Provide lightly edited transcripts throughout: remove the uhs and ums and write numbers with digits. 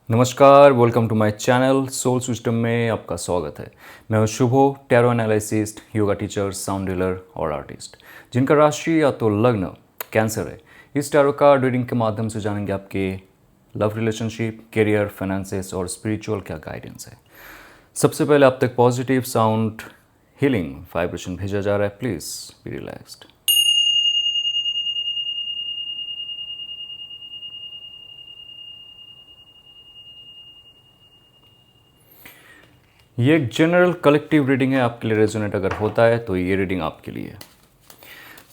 नमस्कार, welcome to my channel soul system में आपका स्वागत है। मैं हूं Shubho, tarot analyst, yoga teacher, sound healer और आर्टिस्ट, जिनका राशि या तो लग्न कैंसर है। इस टैरो कार्ड रीडिंग के माध्यम से जानेंगे आपके लव रिलेशनशिप, करियर, फाइनेंसेस और स्पिरिचुअल क्या गाइडेंस है। सबसे पहले आप तक पॉजिटिव साउंड हीलिंग वाइब्रेशन भेजा जा रहा है। Please be relaxed. ये एक जनरल कलेक्टिव रीडिंग है, आपके लिए रेजोनेट अगर होता है तो ये रीडिंग आपके लिए है।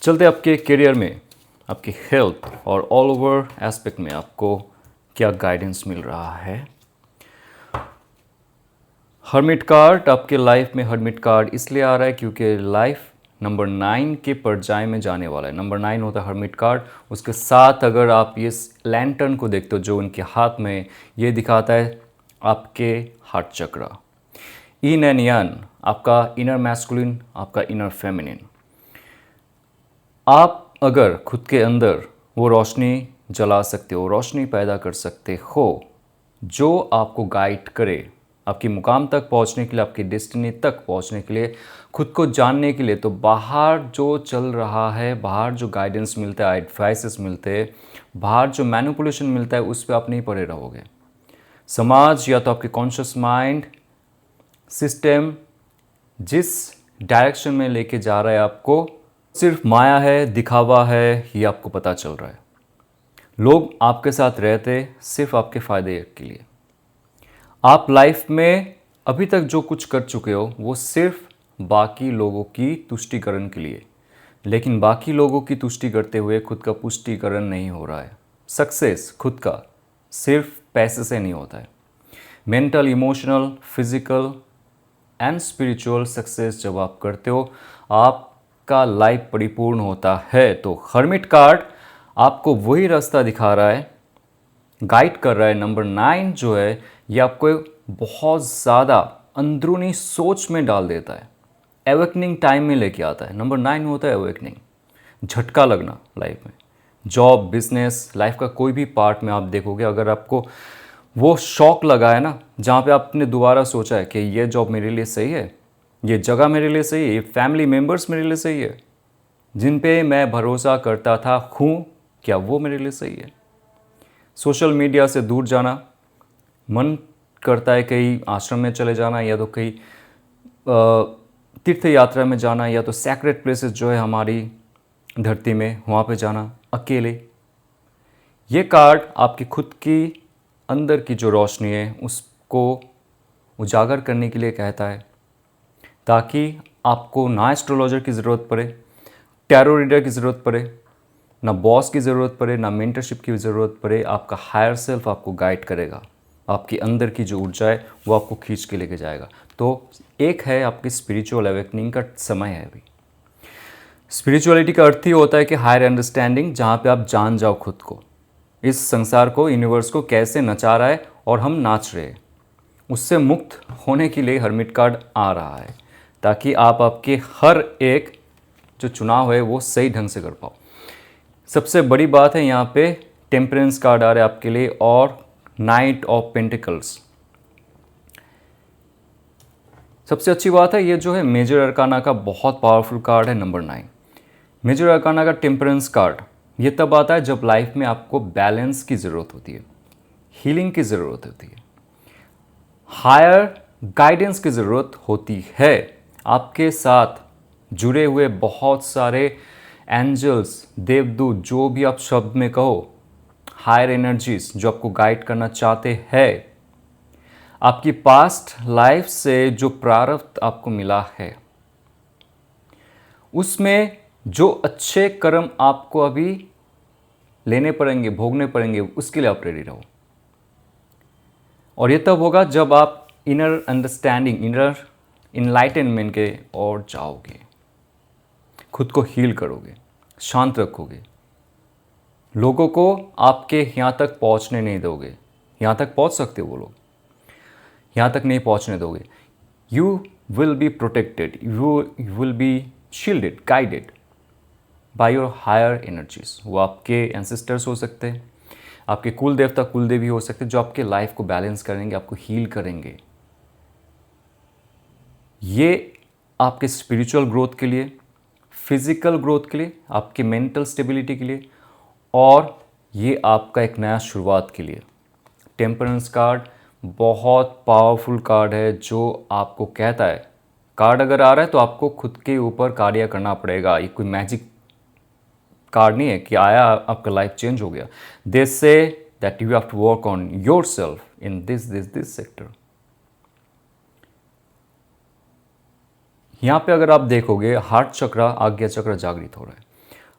चलते आपके करियर में, आपकी हेल्थ और ऑल ओवर एस्पेक्ट में आपको क्या गाइडेंस मिल रहा है। हर्मिट कार्ड आपके लाइफ में हर्मिट कार्ड इसलिए आ रहा है क्योंकि लाइफ नंबर 9 के पर्याय में जाने वाला है। नंबर 9 होता है हर्मिट कार्ड। उसके साथ अगर आप ये लैंटर्न को देखते हो जो उनके हाथ में, ये दिखाता है आपके हार्ट चक्र, इन एंड यान, आपका इनर मैस्कुलिन, आपका इनर फेमिनिन। आप अगर खुद के अंदर वो रोशनी जला सकते हो, रोशनी पैदा कर सकते हो जो आपको गाइड करे आपकी मुकाम तक पहुंचने के लिए, आपकी डेस्टिनी तक पहुंचने के लिए, खुद को जानने के लिए, तो बाहर जो चल रहा है, बाहर जो गाइडेंस मिलता है, एडवाइसेस मिलते हैं, बाहर जो मैनिपुलेशन मिलता है, उस पर आप नहीं पड़े रहोगे। समाज या तो आपके कॉन्शियस माइंड सिस्टम जिस डायरेक्शन में लेके जा रहा है आपको, सिर्फ माया है, दिखावा है, ये आपको पता चल रहा है। लोग आपके साथ रहते सिर्फ आपके फ़ायदे के लिए। आप लाइफ में अभी तक जो कुछ कर चुके हो वो सिर्फ बाकी लोगों की तुष्टिकरण के लिए, लेकिन बाकी लोगों की तुष्टि करते हुए खुद का पुष्टिकरण नहीं हो रहा है। सक्सेस खुद का सिर्फ पैसे से नहीं होता है। Mental, emotional, physical and spiritual success जब आप करते हो, आपका लाइफ परिपूर्ण होता है। तो हर्मिट कार्ड आपको वही रास्ता दिखा रहा है, गाइड कर रहा है। नंबर 9 जो है ये आपको बहुत ज़्यादा अंदरूनी सोच में डाल देता है, एवेकनिंग टाइम में लेके आता है। नंबर 9 होता है एवेकनिंग, झटका लगना लाइफ में। जॉब, बिजनेस, लाइफ का कोई भी पार्ट में आप देखोगे, अगर आपको वो शौक लगा है ना, जहाँ पे आपने दोबारा सोचा है कि ये जॉब मेरे लिए सही है, ये जगह मेरे लिए सही है, ये फैमिली मेम्बर्स मेरे लिए सही है, जिन पे मैं भरोसा करता था हूँ, क्या वो मेरे लिए सही है। सोशल मीडिया से दूर जाना, मन करता है कहीं आश्रम में चले जाना, या तो कहीं तीर्थ यात्रा में जाना, या तो सैक्रेड प्लेसेस जो है हमारी धरती में, वहाँ पे जाना अकेले। ये कार्ड आपकी खुद की अंदर की जो रोशनी है उसको उजागर करने के लिए कहता है, ताकि आपको ना एस्ट्रोलॉजर की ज़रूरत पड़े, टैरो रीडर की ज़रूरत पड़े, ना बॉस की ज़रूरत पड़े, ना मेंटरशिप की ज़रूरत पड़े। आपका हायर सेल्फ आपको गाइड करेगा, आपकी अंदर की जो ऊर्जा है वो आपको खींच के लेके जाएगा। तो एक है आपकी स्पिरिचुअल अवेकनिंग का समय है अभी। स्पिरिचुअलिटी का अर्थ ही होता है कि हायर अंडरस्टैंडिंग, जहाँ पे आप जान जाओ खुद को, इस संसार को, यूनिवर्स को कैसे नचा रहा है और हम नाच रहे हैं। उससे मुक्त होने के लिए हर्मिट कार्ड आ रहा है, ताकि आप आपके हर एक जो चुनाव है वो सही ढंग से कर पाओ। सबसे बड़ी बात है यहाँ पे टेम्परेंस कार्ड आ रहा है आपके लिए, और नाइट ऑफ पेंटिकल्स। सबसे अच्छी बात है ये जो है मेजर अरकाना का बहुत पावरफुल कार्ड है नंबर 9। मेजर अरकाना का टेम्परेंस कार्ड ये तब आता है जब लाइफ में आपको बैलेंस की ज़रूरत होती है, हीलिंग की ज़रूरत होती है, हायर गाइडेंस की ज़रूरत होती है। आपके साथ जुड़े हुए बहुत सारे एंजल्स, देवदूत, जो भी आप शब्द में कहो, हायर एनर्जीज जो आपको गाइड करना चाहते हैं। आपकी पास्ट लाइफ से जो प्रारब्ध आपको मिला है उसमें जो अच्छे कर्म आपको अभी लेने पड़ेंगे, भोगने पड़ेंगे, उसके लिए आप रेडी रहो। और ये तब होगा जब आप इनर अंडरस्टैंडिंग, इनर इनलाइटनमेंट के ओर जाओगे, खुद को हील करोगे, शांत रखोगे, लोगों को आपके यहाँ तक पहुँचने नहीं दोगे। यहाँ तक पहुँच सकते हो वो लोग, यहाँ तक नहीं पहुँचने दोगे। You will be protected, you will be shielded, guided by your higher energies. वो आपके एंसेस्टर्स हो सकते हैं, आपके कुल देवता कुल देवी हो सकते हैं जो आपके लाइफ को बैलेंस करेंगे, आपको हील करेंगे। ये आपके स्पिरिचुअल ग्रोथ के लिए, फिजिकल ग्रोथ के लिए, आपके मेंटल स्टेबिलिटी के लिए, और ये आपका एक नया शुरुआत के लिए। टेम्परेंस कार्ड बहुत पावरफुल कार्ड है जो आपको कहता है, कार्ड अगर आ रहा है तो आपको खुद के ऊपर कार्य करना पड़ेगा। ये कोई मैजिक कार्ड नहीं है कि आया आपका लाइफ चेंज हो गया। They say that you have to work on yourself in this sector. यहाँ पे अगर आप देखोगे हार्ट चक्र, आज्ञा चक्र जागृत हो रहा है।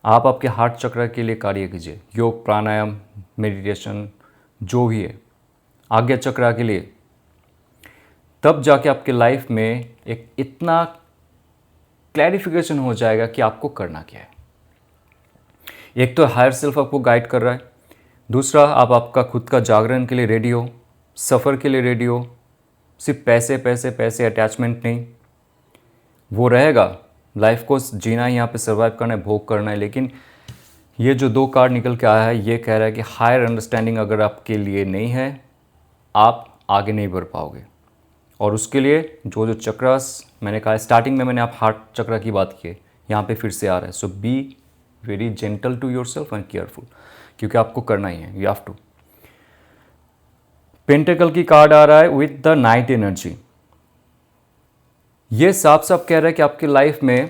आप आपके हार्ट चक्र के लिए कार्य कीजिए, योग, प्राणायाम, मेडिटेशन, जो भी है आज्ञा चक्र के लिए। तब जाके आपके लाइफ में एक इतना क्लैरिफिकेशन हो जाएगा कि आपको करना क्या है। एक तो हायर सेल्फ आपको गाइड कर रहा है, दूसरा आप आपका खुद का जागरण के लिए रेडी हो, सफ़र के लिए रेडी हो। सिर्फ पैसे पैसे पैसे अटैचमेंट नहीं, वो रहेगा, लाइफ को जीना है, यहाँ पे सर्वाइव करना है, भोग करना है। लेकिन ये जो 2 कार्ड निकल के आया है ये कह रहा है कि हायर अंडरस्टैंडिंग अगर आपके लिए नहीं है, आप आगे नहीं बढ़ पाओगे। और उसके लिए जो चक्रास मैंने कहा स्टार्टिंग में, मैंने आप हार्ट चक्र की बात की है, यहाँ पे फिर से आ रहा है। So be very gentle to yourself and careful, क्योंकि आपको करना ही है, यू हैव टू। पेंटेकल की कार्ड आ रहा है विद द नाइट एनर्जी। ये साफ साफ कह रहा है कि आपकी लाइफ में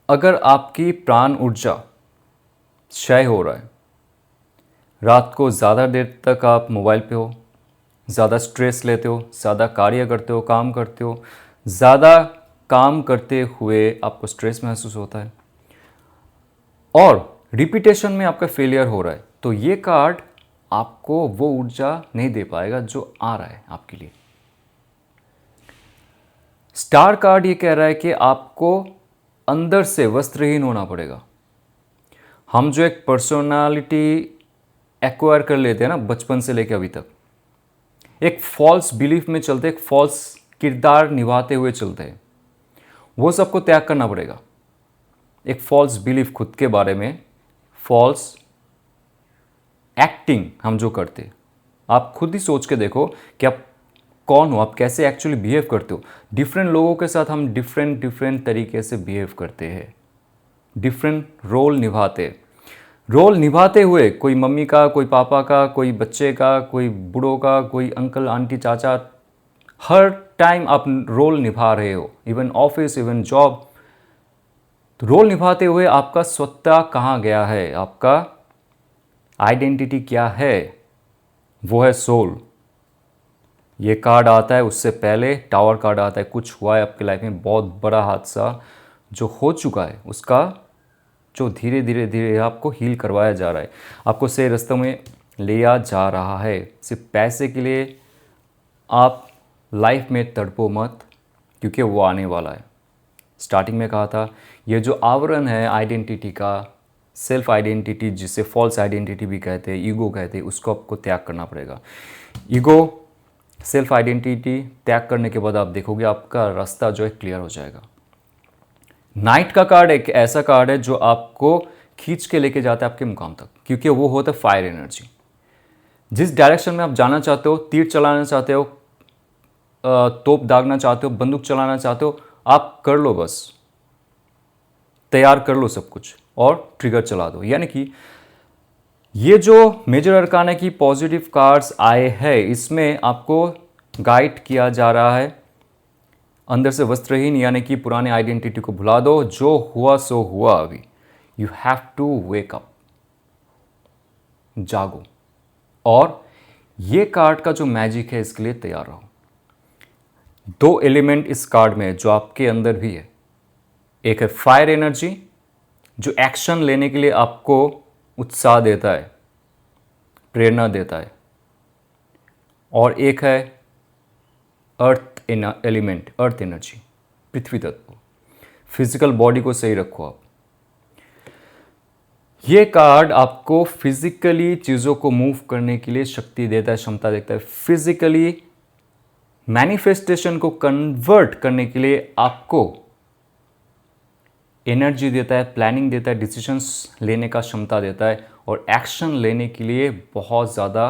अगर आपकी प्राण ऊर्जा क्षय हो रहा है, रात को ज़्यादा देर तक आप मोबाइल पे हो, ज़्यादा स्ट्रेस लेते हो, ज़्यादा कार्य करते हो, काम करते हो, ज़्यादा काम करते हुए आपको स्ट्रेस महसूस होता है और रिपीटेशन में आपका फेलियर हो रहा है, तो ये कार्ड आपको वो ऊर्जा नहीं दे पाएगा जो आ रहा है आपके लिए। स्टार कार्ड ये कह रहा है कि आपको अंदर से वस्त्रहीन होना पड़ेगा। हम जो एक पर्सनालिटी एक्वायर कर लेते हैं ना बचपन से लेकर अभी तक, एक फॉल्स बिलीफ में चलते, एक फॉल्स किरदार निभाते हुए चलते हैं, वो सबको त्याग करना पड़ेगा। एक फॉल्स बिलीफ खुद के बारे में, फॉल्स एक्टिंग हम जो करते, आप खुद ही सोच के देखो कि आप कौन हो, आप कैसे एक्चुअली बिहेव करते हो। डिफरेंट लोगों के साथ हम डिफरेंट तरीके से बिहेव करते हैं, डिफरेंट रोल निभाते हुए, कोई मम्मी का, कोई पापा का, कोई बच्चे का, कोई बूढ़ों का, कोई अंकल आंटी चाचा, हर टाइम आप रोल निभा रहे हो, इवन ऑफिस, इवन जॉब। तो रोल निभाते हुए आपका सत्ता कहाँ गया है, आपका आइडेंटिटी क्या है, वो है सोल। ये कार्ड आता है, उससे पहले टावर कार्ड आता है। कुछ हुआ है आपकी लाइफ में, बहुत बड़ा हादसा जो हो चुका है, उसका जो धीरे धीरे आपको हील करवाया जा रहा है, आपको सही रास्ते में लिया जा रहा है। सिर्फ पैसे के लिए आप लाइफ में तड़पो मत, क्योंकि वो आने वाला है। स्टार्टिंग में कहा था, ये जो आवरण है आइडेंटिटी का, सेल्फ आइडेंटिटी जिसे फॉल्स आइडेंटिटी भी कहते हैं, ईगो कहते हैं, उसको आपको त्याग करना पड़ेगा। ईगो, सेल्फ आइडेंटिटी त्याग करने के बाद आप देखोगे आपका रास्ता जो है क्लियर हो जाएगा। नाइट का कार्ड एक ऐसा कार्ड है जो आपको खींच के लेके जाता है आपके मुकाम तक, क्योंकि वो होता है फायर एनर्जी। जिस डायरेक्शन में आप जाना चाहते हो, तीर चलाना चाहते हो, तोप दागना चाहते हो, बंदूक चलाना चाहते हो, आप कर लो, बस तैयार कर लो सब कुछ और ट्रिगर चला दो। यानी कि ये जो मेजर अरकाना की पॉजिटिव कार्ड्स आए हैं, इसमें आपको गाइड किया जा रहा है अंदर से वस्त्रहीन, यानी कि पुराने आइडेंटिटी को भुला दो, जो हुआ सो हुआ। अभी you have to wake up, जागो। और ये कार्ड का जो मैजिक है, इसके लिए तैयार रहो। 2 एलिमेंट इस कार्ड में जो आपके अंदर भी है, एक है फायर एनर्जी जो एक्शन लेने के लिए आपको उत्साह देता है, प्रेरणा देता है, और एक है अर्थ एलिमेंट, अर्थ एनर्जी, पृथ्वी तत्व। फिजिकल बॉडी को सही रखो आप। ये कार्ड आपको फिजिकली चीज़ों को मूव करने के लिए शक्ति देता है, क्षमता देता है। फिजिकली मैनिफेस्टेशन को कन्वर्ट करने के लिए आपको एनर्जी देता है, प्लानिंग देता है, डिसीजंस लेने का क्षमता देता है और एक्शन लेने के लिए बहुत ज़्यादा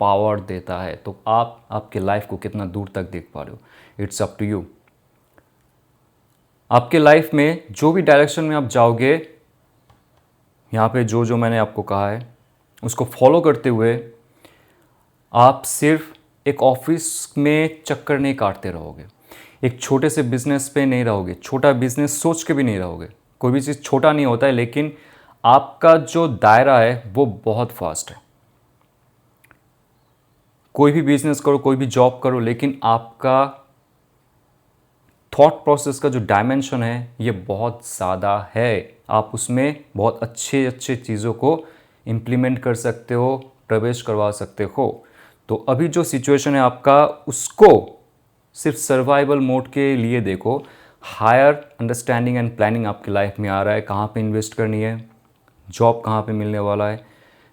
पावर देता है। तो आप आपके लाइफ को कितना दूर तक देख पा रहे हो, इट्स अप टू यू। आपके लाइफ में जो भी डायरेक्शन में आप जाओगे, यहाँ पे जो जो मैंने आपको कहा है उसको फॉलो करते हुए आप सिर्फ एक ऑफिस में चक्कर नहीं काटते रहोगे, एक छोटे से बिजनेस पे नहीं रहोगे, छोटा बिजनेस सोच के भी नहीं रहोगे। कोई भी चीज़ छोटा नहीं होता है, लेकिन आपका जो दायरा है वो बहुत फास्ट है। कोई भी बिजनेस करो, कोई भी जॉब करो, लेकिन आपका थॉट प्रोसेस का जो डायमेंशन है ये बहुत ज़्यादा है। आप उसमें बहुत अच्छे अच्छे चीज़ों को इम्प्लीमेंट कर सकते हो, प्रवेश करवा सकते हो। तो अभी जो सिचुएशन है आपका, उसको सिर्फ सर्वाइवल मोड के लिए देखो। हायर अंडरस्टैंडिंग एंड प्लानिंग आपकी लाइफ में आ रहा है, कहाँ पे इन्वेस्ट करनी है, जॉब कहाँ पे मिलने वाला है,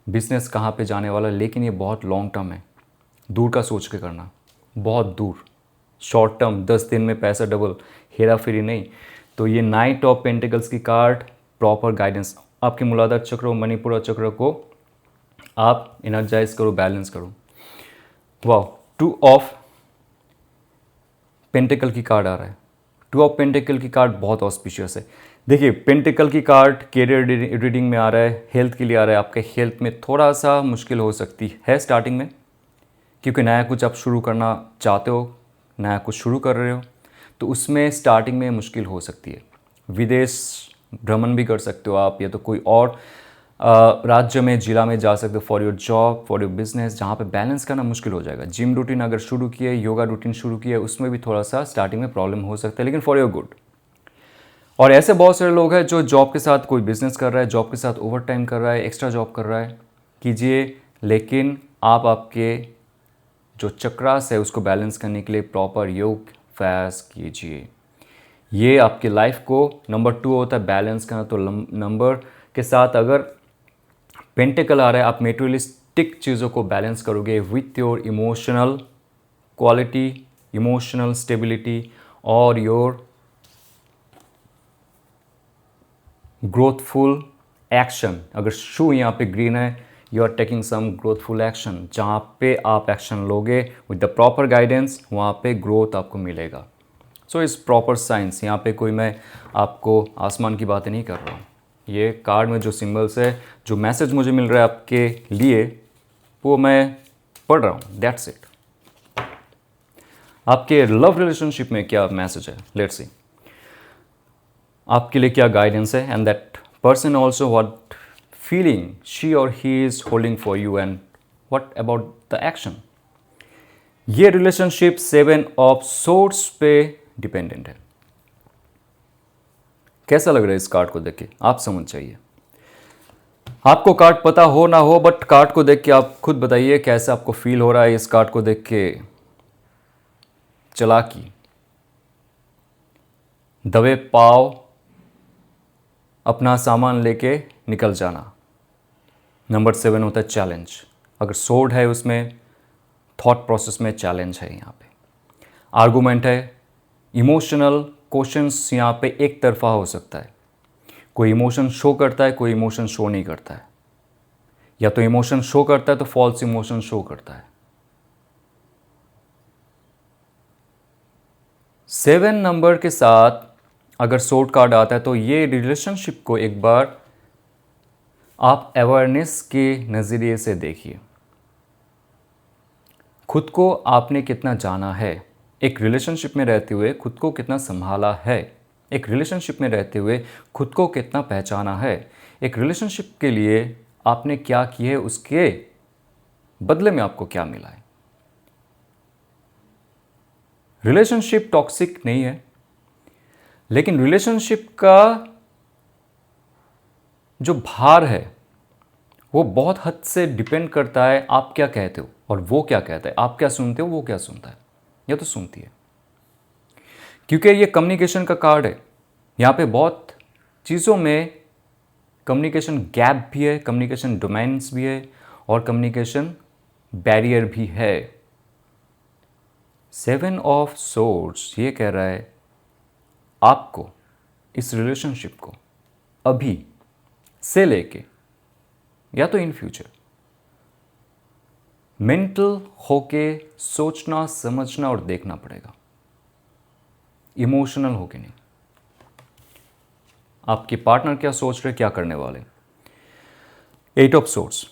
बिजनेस कहाँ पे जाने वाला है। लेकिन ये बहुत लॉन्ग टर्म है, दूर का सोच के करना, बहुत दूर। शॉर्ट टर्म 10 दिन में पैसा डबल, हेरा फेरी नहीं। तो ये नाइट ऑफ पेंटिकल्स की कार्ड प्रॉपर गाइडेंस, आपके मूलाधार चक्र और मणिपुरा चक्र को आप एनर्जाइज करो, बैलेंस करो। वाह, 2 ऑफ पेंटिकल की कार्ड आ रहा है। 2 ऑफ पेंटिकल की कार्ड बहुत ऑस्पिशियस है। देखिए, पेंटिकल की कार्ड कैरियर रीडिंग में आ रहा है, हेल्थ के लिए आ रहा है। आपके हेल्थ में थोड़ा सा मुश्किल हो सकती है स्टार्टिंग में, क्योंकि नया कुछ आप शुरू करना चाहते हो, नया कुछ शुरू कर रहे हो, तो उसमें स्टार्टिंग में मुश्किल हो सकती है। विदेश भ्रमण भी कर सकते हो आप, या तो कोई और राज्य में, जिला में जा सकते हो for your job, for your business, जहाँ पे बैलेंस करना मुश्किल हो जाएगा। जिम रूटीन अगर शुरू किए, योगा रूटीन शुरू किए, उसमें भी थोड़ा सा स्टार्टिंग में प्रॉब्लम हो सकता है, लेकिन फॉर योर गुड। और ऐसे बहुत सारे लोग हैं जो जॉब के साथ कोई बिजनेस कर रहा है, जॉब के साथ ओवर टाइम कर रहा है, एक्स्ट्रा जॉब कर रहा है, कीजिए। लेकिन आप आपके जो चक्रास है उसको बैलेंस करने के लिए प्रॉपर योग फास्ट कीजिए। ये आपके लाइफ को नंबर 2 होता है बैलेंस करना। तो नंबर के साथ अगर पेंटिकल आ रहा है, आप मेटेरियलिस्टिक चीज़ों को बैलेंस करोगे with your emotional quality, emotional stability और योर ग्रोथफुल एक्शन। अगर शू यहाँ पे ग्रीन है, you are taking some growthful action. जहाँ पे आप एक्शन लोगे विद द प्रॉपर गाइडेंस, वहाँ पे ग्रोथ आपको मिलेगा। सो इस प्रॉपर साइंस, यहाँ पे कोई मैं आपको आसमान की बातें नहीं कर रहा हूँ। ये कार्ड में जो सिंबल्स है, जो मैसेज मुझे मिल रहा है आपके लिए, वो मैं पढ़ रहा हूँ, दैट्स इट। आपके लव रिलेशनशिप में क्या मैसेज है, लेट्स सी आपके लिए क्या गाइडेंस है। And that person also what feeling she or he is holding for you, and what about the action. ये रिलेशनशिप 7 ऑफ सोर्ड्स पे डिपेंडेंट है। कैसा लग रहा है इस कार्ड को देख के, आप समझ जाइए। आपको कार्ड पता हो ना हो, बट कार्ड को देख के आप खुद बताइए कैसा आपको फील हो रहा है इस कार्ड को देख के। चालाकी, दबे पाव, अपना सामान लेके निकल जाना। नंबर 7 होता है चैलेंज। अगर सोर्ड है उसमें थॉट प्रोसेस में चैलेंज है। यहाँ पे आर्गूमेंट है, इमोशनल क्वेश्चंस यहाँ पे एक तरफा हो सकता है। कोई इमोशन शो करता है, कोई इमोशन शो नहीं करता है, या तो इमोशन शो करता है तो फॉल्स इमोशन शो करता है। 7 नंबर के साथ अगर सोर्ड कार्ड आता है तो ये रिलेशनशिप को एक बार आप अवेयरनेस के नज़रिए से देखिए। खुद को आपने कितना जाना है, एक रिलेशनशिप में रहते हुए खुद को कितना संभाला है, एक रिलेशनशिप में रहते हुए खुद को कितना पहचाना है, एक रिलेशनशिप के लिए आपने क्या किया है, उसके बदले में आपको क्या मिला है। रिलेशनशिप टॉक्सिक नहीं है, लेकिन रिलेशनशिप का जो भार है वो बहुत हद से डिपेंड करता है आप क्या कहते हो और वो क्या कहता है, आप क्या सुनते हो वो क्या सुनता है, या तो सुनती है। क्योंकि ये कम्युनिकेशन का कार्ड है। यहाँ पे बहुत चीज़ों में कम्युनिकेशन गैप भी है, कम्युनिकेशन डोमेन्स भी है और कम्युनिकेशन बैरियर भी है। 7 ऑफ सोर्ड्स ये कह रहा है आपको इस रिलेशनशिप को अभी से लेके या तो इन फ्यूचर मेंटल होके सोचना, समझना और देखना पड़ेगा, इमोशनल होके नहीं। आपके पार्टनर क्या सोच रहे, क्या करने वाले। 8 ऑफ सोर्स,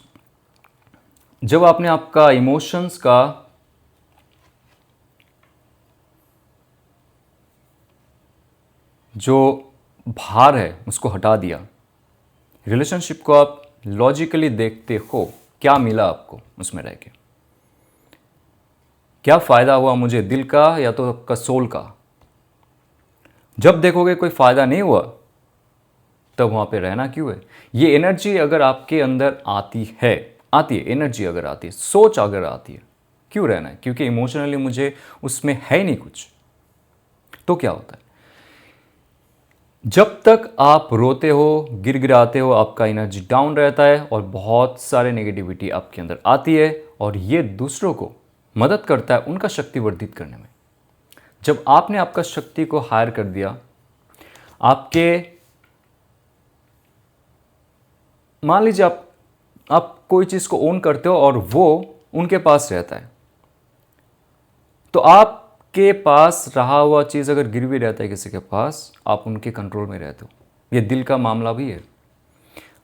जब आपने आपका इमोशंस का जो भार है उसको हटा दिया, रिलेशनशिप को आप लॉजिकली देखते हो, क्या मिला आपको उसमें रह के, क्या फ़ायदा हुआ मुझे दिल का या तो आपका सोल का। जब देखोगे कोई फ़ायदा नहीं हुआ तब वहाँ पे रहना क्यों है। ये एनर्जी अगर आपके अंदर आती है एनर्जी अगर आती है, सोच अगर आती है, क्यों रहना है, क्योंकि इमोशनली मुझे उसमें है ही नहीं कुछ। तो क्या होता है, जब तक आप रोते हो, गिड़गिड़ाते हो, आपका एनर्जी डाउन रहता है और बहुत सारे नेगेटिविटी आपके अंदर आती है और ये दूसरों को मदद करता है उनका शक्ति वर्धित करने में। जब आपने आपका शक्ति को हायर कर दिया, मान लीजिए आप कोई चीज़ को ओन करते हो और वो उनके पास रहता है, तो आपके पास रहा हुआ चीज़ अगर गिरवी रहता है किसी के पास, आप उनके कंट्रोल में रहते हो। ये दिल का मामला भी है।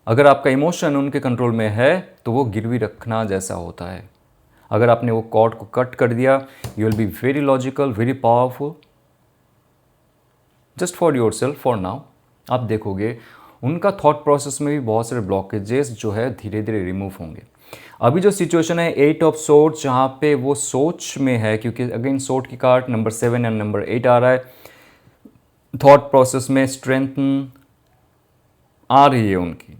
अगर आपका इमोशन उनके कंट्रोल में है तो वो गिरवी रखना जैसा होता है। अगर आपने वो कॉर्ड को कट कर दिया, you will be very logical, very powerful, just for your self for now. आप देखोगे उनका थॉट प्रोसेस में भी बहुत सारे ब्लॉकेजेस जो है धीरे धीरे रिमूव होंगे। अभी जो सिचुएशन है 8 ऑफ सोर्ड्स, जहाँ पे वो सोच में है, क्योंकि अगेन सोर्ड की कार्ड नंबर 7 एंड नंबर 8 आ रहा है। थॉट प्रोसेस में स्ट्रेंथ आ रही है उनकी।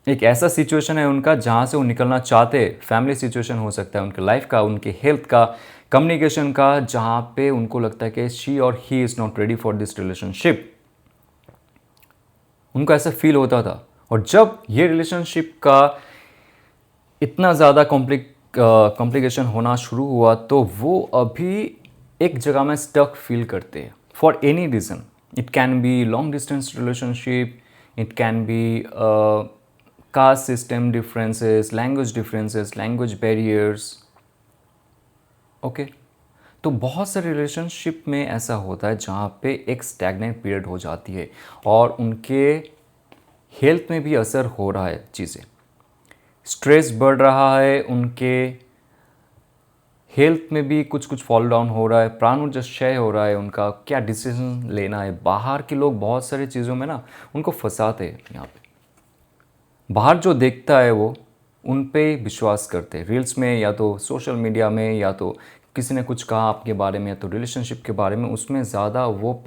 एक ऐसा सिचुएशन है उनका जहाँ से वो निकलना चाहते, फैमिली सिचुएशन हो सकता है उनके लाइफ का, उनके हेल्थ का, कम्युनिकेशन का, जहाँ पे उनको लगता है कि she or he is not ready for this relationship. उनको ऐसा फील होता था। और जब ये रिलेशनशिप का इतना ज़्यादा कॉम्प्लिकेशन होना शुरू हुआ तो वो अभी एक जगह में स्टक फील करते हैं for any reason. It can be long distance relationship, it can be caste system differences, language barriers. Okay, तो बहुत सारे रिलेशनशिप में ऐसा होता है जहाँ पे एक स्टैग्नेंट पीरियड हो जाती है और उनके हेल्थ में भी असर हो रहा है, चीज़ें स्ट्रेस बढ़ रहा है, उनके हेल्थ में भी कुछ फॉल डाउन हो रहा है, प्राण ऊर्जा क्षय हो रहा है, उनका क्या डिसीजन लेना है। बाहर के लोग बहुत सारी चीज़ों में ना उनको फंसाते हैं। यहाँ पे बाहर जो देखता है वो उन पे विश्वास करते हैं, रील्स में या तो सोशल मीडिया में, या तो किसी ने कुछ कहा आपके बारे में या तो रिलेशनशिप के बारे में, उसमें ज़्यादा वो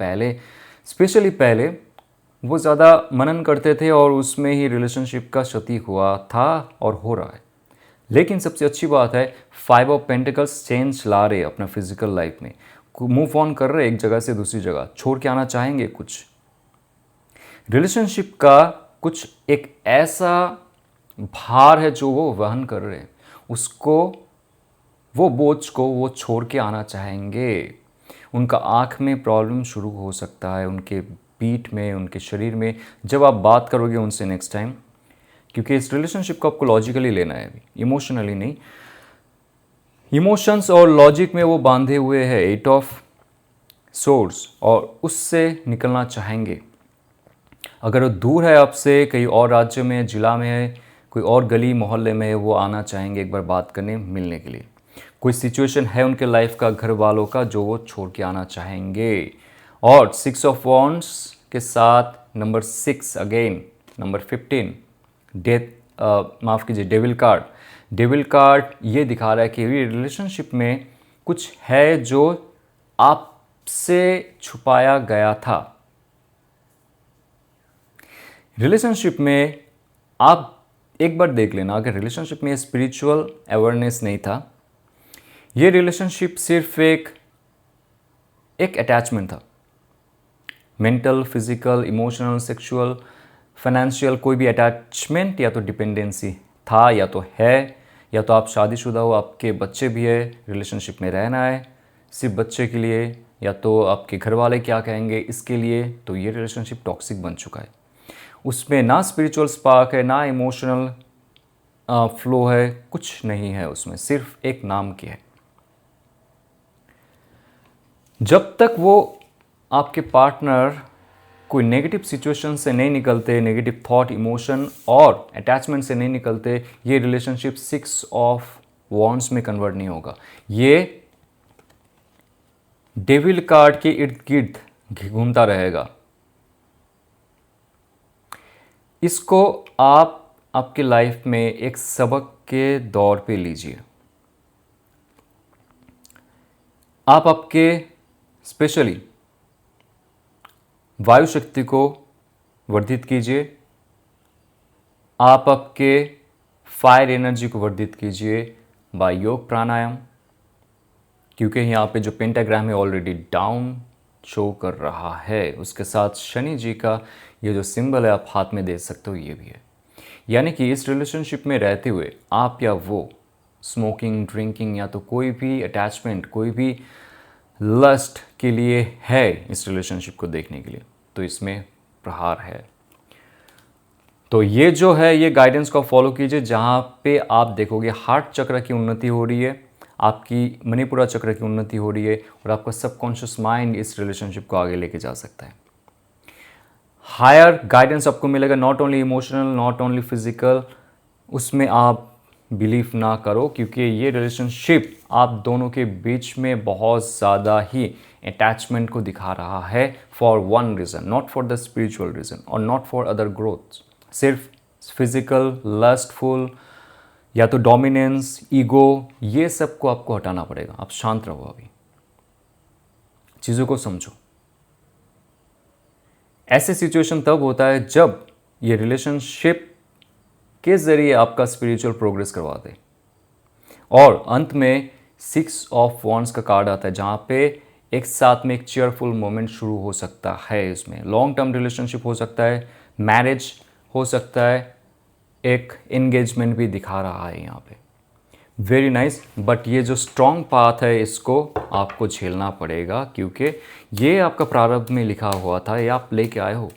स्पेशली पहले वो ज़्यादा मनन करते थे और उसमें ही रिलेशनशिप का क्षति हुआ था और हो रहा है। लेकिन सबसे अच्छी बात है 5 ऑफ पेंटिकल्स चेंज ला रहे अपना फिजिकल लाइफ में, मूव ऑन कर रहे, एक जगह से दूसरी जगह छोड़ के आना चाहेंगे। कुछ रिलेशनशिप का कुछ एक ऐसा भार है जो वो वहन कर रहे हैं, उसको, वो बोझ को वो छोड़ के आना चाहेंगे। उनका आँख में प्रॉब्लम शुरू हो सकता है, उनके पीठ में, उनके शरीर में, जब आप बात करोगे उनसे नेक्स्ट टाइम, क्योंकि इस रिलेशनशिप को आपको लॉजिकली लेना है अभी, इमोशनली नहीं। इमोशंस और लॉजिक में वो बांधे हुए हैं 8 ऑफ सोर्स और उससे निकलना चाहेंगे। अगर वो दूर है आपसे, कहीं और राज्य में, जिला में है, कोई और गली मोहल्ले में है, वो आना चाहेंगे एक बार बात करने, मिलने के लिए। कोई सिचुएशन है उनके लाइफ का, घर वालों का, जो वो छोड़ के आना चाहेंगे। और 6 ऑफ वॉन्ड्स के साथ नंबर 6 अगेन नंबर 15 डेथ, माफ़ कीजिए, डेविल कार्ड ये दिखा रहा है कि रिलेशनशिप में कुछ है जो आपसे छुपाया गया था। रिलेशनशिप में आप एक बार देख लेना, अगर रिलेशनशिप में स्पिरिचुअल अवेयरनेस नहीं था, ये रिलेशनशिप सिर्फ एक अटैचमेंट था, mental, physical, emotional, sexual, financial, कोई भी अटैचमेंट या तो डिपेंडेंसी था या तो है, या तो आप शादीशुदा हो, आपके बच्चे भी है, रिलेशनशिप में रहना है सिर्फ बच्चे के लिए, या तो आपके घर वाले क्या कहेंगे इसके लिए, तो ये रिलेशनशिप टॉक्सिक बन चुका है। उसमें ना स्पिरिचुअल स्पार्क है, ना इमोशनल फ्लो है, कुछ नहीं है उसमें, सिर्फ एक नाम की है। जब तक वो आपके पार्टनर कोई नेगेटिव सिचुएशन से नहीं निकलते, नेगेटिव थॉट, इमोशन और अटैचमेंट से नहीं निकलते, ये रिलेशनशिप 6 ऑफ वॉन्ड्स में कन्वर्ट नहीं होगा। ये डेविल कार्ड के इर्द गिर्द घूमता रहेगा। इसको आप आपके लाइफ में एक सबक के दौर पे लीजिए। आप आपके स्पेशली वायु शक्ति को वर्धित कीजिए, आप आपके फायर एनर्जी को वर्धित कीजिए बाय योग प्राणायाम, क्योंकि यहाँ पे जो पेंटाग्राम है ऑलरेडी डाउन शो कर रहा है। उसके साथ शनि जी का ये जो सिंबल है आप हाथ में दे सकते हो, ये भी है। यानी कि इस रिलेशनशिप में रहते हुए आप या वो स्मोकिंग, ड्रिंकिंग या तो कोई भी अटैचमेंट, कोई भी लस्ट के लिए है इस रिलेशनशिप को देखने के लिए, तो इसमें प्रहार है। तो ये जो है ये गाइडेंस को फॉलो कीजिए, जहाँ पे आप देखोगे हार्ट चक्र की उन्नति हो रही है, आपकी मणिपुरा चक्र की उन्नति हो रही है और आपका सबकॉन्शियस माइंड इस रिलेशनशिप को आगे लेके जा सकता है। हायर गाइडेंस आपको मिलेगा, not only emotional, not only physical. उसमें आप बिलीव ना करो, क्योंकि ये रिलेशनशिप आप दोनों के बीच में बहुत ज़्यादा ही अटैचमेंट को दिखा रहा है for one reason, not for the spiritual reason और नॉट फॉर अदर ग्रोथ। सिर्फ फिजिकल, लस्टफुल या तो डोमिनेंस, ईगो, ये सब को आपको हटाना पड़ेगा। आप शांत रहो, अभी चीज़ों को समझो। ऐसे सिचुएशन तब होता है जब ये रिलेशनशिप के ज़रिए आपका स्पिरिचुअल प्रोग्रेस करवा दे। और अंत में 6 ऑफ वॉन्ड्स का कार्ड आता है, जहाँ पे एक साथ में एक चेयरफुल मोमेंट शुरू हो सकता है। इसमें लॉन्ग टर्म रिलेशनशिप हो सकता है, मैरिज हो सकता है, एक एंगेजमेंट भी दिखा रहा है यहाँ पे। Very nice. बट ये जो स्ट्रॉन्ग पाथ है इसको आपको झेलना पड़ेगा, क्योंकि ये आपका प्रारब्ध में लिखा हुआ था, ये आप लेके आए हो।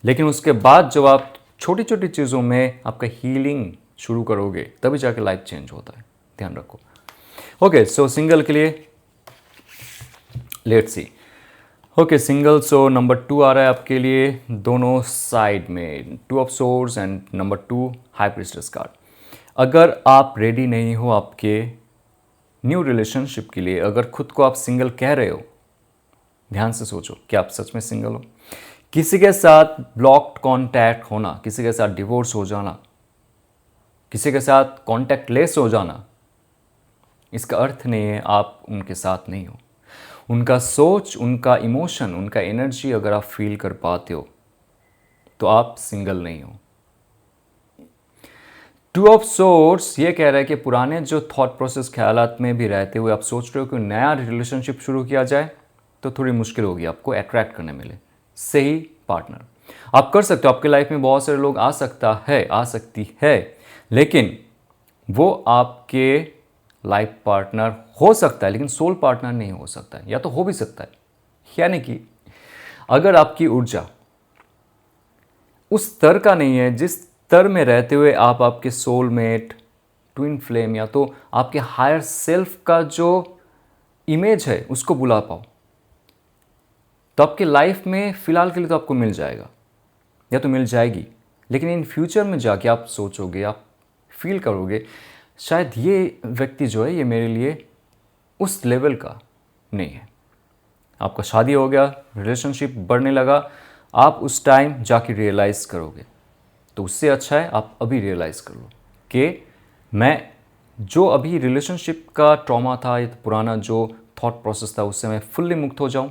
लेकिन उसके बाद जब आप छोटी छोटी चीज़ों में आपका हीलिंग शुरू करोगे, तभी जाके लाइफ चेंज होता है, ध्यान रखो। ओके, सो सिंगल के लिए let's see. Okay, single, so number 2 आ रहा है आपके लिए दोनों साइड में, 2 of swords and number 2 high priestess card. अगर आप रेडी नहीं हो आपके न्यू रिलेशनशिप के लिए, अगर खुद को आप सिंगल कह रहे हो, ध्यान से सोचो कि आप सच में सिंगल हो। किसी के साथ ब्लॉक्ड कांटेक्ट होना, किसी के साथ डिवोर्स हो जाना, किसी के साथ कांटेक्ट लेस हो जाना, इसका अर्थ नहीं है आप उनके साथ नहीं हो। उनका सोच, उनका इमोशन, उनका एनर्जी अगर आप फील कर पाते हो तो आप सिंगल नहीं हो। 2 ऑफ सोर्ड्स ये कह रहा है कि पुराने जो थॉट प्रोसेस, ख्यालात में भी रहते हुए आप सोच रहे हो कि नया रिलेशनशिप शुरू किया जाए, तो थोड़ी मुश्किल होगी आपको अट्रैक्ट करने में सही पार्टनर। आप कर सकते हो, आपके लाइफ में बहुत सारे लोग आ सकती है, लेकिन वो आपके लाइफ पार्टनर हो सकता है, लेकिन सोल पार्टनर नहीं हो सकता है, या तो हो भी सकता है। यानी कि अगर आपकी ऊर्जा उस स्तर का नहीं है जिस स्तर में रहते हुए आप आपके सोलमेट, ट्विन फ्लेम या तो आपके हायर सेल्फ का जो इमेज है उसको बुला पाओ, तो आपके लाइफ में फिलहाल के लिए तो आपको मिल जाएगा या तो मिल जाएगी, लेकिन इन फ्यूचर में जाके आप सोचोगे, आप फील करोगे शायद ये व्यक्ति जो है ये मेरे लिए उस लेवल का नहीं है। आपका शादी हो गया, रिलेशनशिप बढ़ने लगा, आप उस टाइम जाके रियलाइज़ करोगे। तो उससे अच्छा है आप अभी रियलाइज़ कर लो कि मैं जो अभी रिलेशनशिप का ट्रॉमा था, ये पुराना जो थॉट प्रोसेस था, उससे मैं फुल्ली मुक्त हो जाऊं।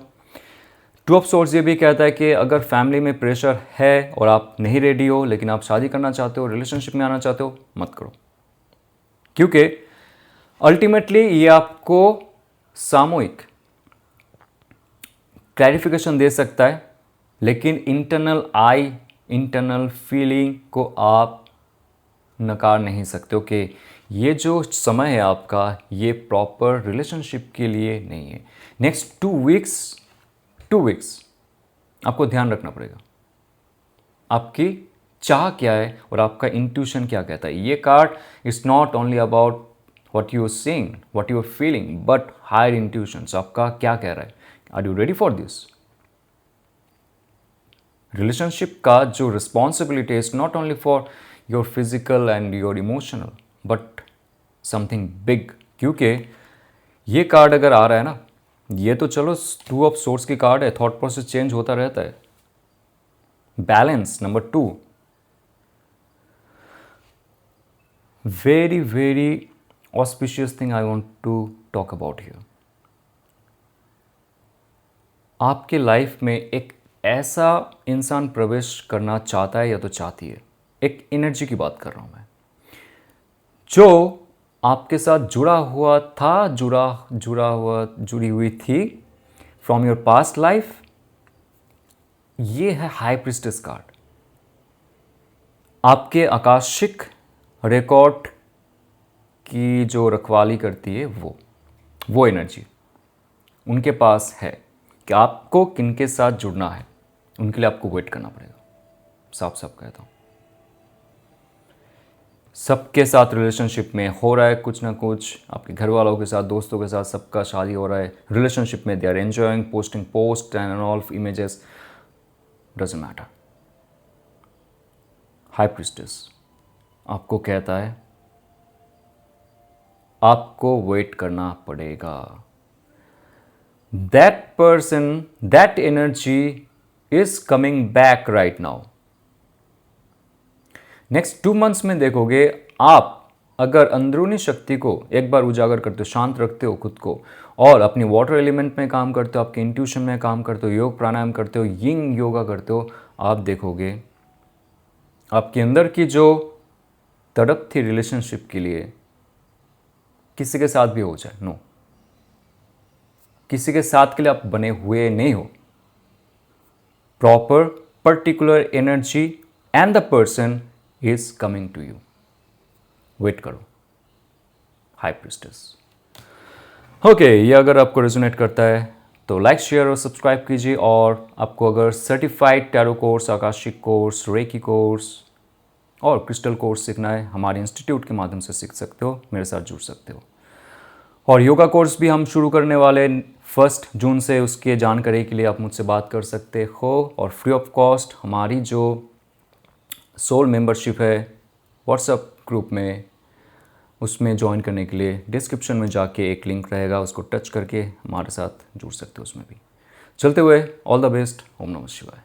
2 ऑफ सोर्ड्स ये भी कहता है कि अगर फैमिली में प्रेशर है और आप नहीं रेडी हो, लेकिन आप शादी करना चाहते हो, रिलेशनशिप में आना चाहते हो, मत करो, क्योंकि अल्टीमेटली ये आपको सामूहिक क्लैरिफिकेशन दे सकता है, लेकिन इंटरनल फीलिंग को आप नकार नहीं सकते हो कि ये जो समय है आपका, ये प्रॉपर रिलेशनशिप के लिए नहीं है। नेक्स्ट 2 वीक्स आपको ध्यान रखना पड़ेगा आपकी चाह क्या है और आपका इंट्यूशन क्या कहता है। ये card is not only about what you are seeing, what you are feeling, but higher intuitions आपका क्या कह रहा है। Are you ready for this? Relationship का जो responsibility is not only for your physical and your emotional but something big. क्योंकि ये card अगर आ रहा है ना, ये तो चलो 2 ऑफ सोर्स की कार्ड है, थॉट प्रोसेस चेंज होता रहता है। Balance number 2, very very auspicious thing I want to talk about here। आपके लाइफ में एक ऐसा इंसान प्रवेश करना चाहता है या तो चाहती है, एक एनर्जी की बात कर रहा हूं मैं, जो आपके साथ जुड़ा हुआ था, जुड़ी हुई थी फ्रॉम योर पास्ट लाइफ। ये है हाई प्रीस्टेस कार्ड। आपके आकाशिक रिकॉर्ड की जो रखवाली करती है वो एनर्जी उनके पास है कि आपको किनके साथ जुड़ना है, उनके लिए आपको वेट करना पड़ेगा। साफ साफ कहता हूँ, सबके साथ रिलेशनशिप में हो रहा है कुछ ना कुछ, आपके घर वालों के साथ, दोस्तों के साथ, सबका शादी हो रहा है रिलेशनशिप में। They are enjoying posting post and all images, doesn't matter. High priestess आपको कहता है आपको वेट करना पड़ेगा। That person, that energy is coming back right now. Next 2 months में देखोगे, आप अगर अंदरूनी शक्ति को एक बार उजागर करते हो, शांत रखते हो खुद को, और अपनी वाटर एलिमेंट में काम करते हो, आपके इंट्यूशन में काम करते हो, योग प्राणायाम करते हो, यिंग योगा करते हो, आप देखोगे आपके अंदर की जो तड़प थी रिलेशनशिप के लिए, किसी के साथ भी हो जाए, नो, किसी के साथ के लिए आप बने हुए नहीं हो। Proper particular energy and the person is coming to you. Wait करो। High priestess. ओके, ये अगर आपको रेजोनेट करता है तो लाइक, शेयर और सब्सक्राइब कीजिए। और आपको अगर certified tarot course, Akashic course, reiki course और क्रिस्टल कोर्स सीखना है, हमारे इंस्टीट्यूट के माध्यम से सीख सकते हो, मेरे साथ जुड़ सकते हो। और योगा कोर्स भी हम शुरू करने वाले 1 जून से, उसके जानकारी के लिए आप मुझसे बात कर सकते हो। और फ्री ऑफ कॉस्ट हमारी जो सोल मेंबरशिप है व्हाट्सएप ग्रुप में, उसमें ज्वाइन करने के लिए डिस्क्रिप्शन में जाके एक लिंक रहेगा, उसको टच करके हमारे साथ जुड़ सकते हो उसमें भी। चलते हुए ऑल द बेस्ट। ओम नमः शिवाय।